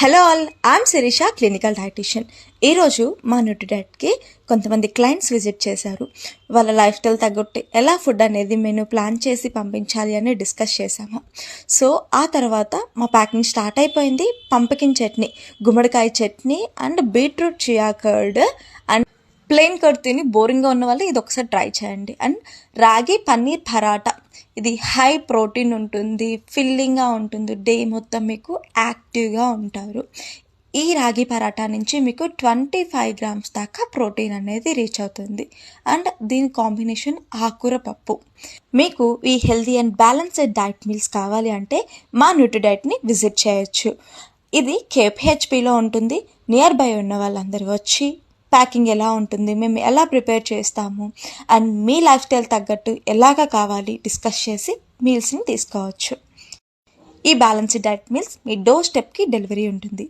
Hello all, I'm Shirisha, clinical dietitian. ఈరోజు మా న్యూట్రిడైట్కి కొంతమంది క్లయింట్స్ విజిట్ చేశారు. వాళ్ళ లైఫ్ స్టైల్ తగ్గట్టు ఎలా ఫుడ్ అనేది మెనూ ప్లాన్ చేసి పంపించాలి అని డిస్కస్ చేశాము. సో ఆ తర్వాత మా ప్యాకింగ్ స్టార్ట్ అయిపోయింది. పంపకిన్ చట్నీ, గుమ్మడికాయ chutney and beetroot chia curd and plain curd తిని బోరింగ్గా ఉన్న వాళ్ళు ఇది ఒకసారి ట్రై చేయండి. అండ్ రాగి పన్నీర్ పరాటా, ఇది హై ప్రోటీన్ ఉంటుంది, ఫిల్లింగ్గా ఉంటుంది, డే మొత్తం మీకు యాక్టివ్గా ఉంటారు. ఈ రాగి పరాటా నుంచి మీకు 25 గ్రామ్స్ దాకా ప్రోటీన్ అనేది రీచ్ అవుతుంది. అండ్ దీని కాంబినేషన్ ఆకుకూర పప్పు. మీకు ఈ healthy and balanced diet meals కావాలి అంటే మా న్యూట్రిడైట్ని విజిట్ చేయొచ్చు. ఇది కేపీహెచ్పిలో ఉంటుంది. నియర్ బై ఉన్న వాళ్ళందరూ వచ్చి ప్యాకింగ్ ఎలా ఉంటుంది, మేము ఎలా ప్రిపేర్ చేస్తాము అండ్ మీ లైఫ్ స్టైల్ తగ్గట్టు ఎలాగ కావాలి డిస్కస్ చేసి మీల్స్ని తీసుకోవచ్చు. ఈ బ్యాలెన్స్డ్ డైట్ మీల్స్ మీ డోర్ స్టెప్కి డెలివరీ ఉంటుంది.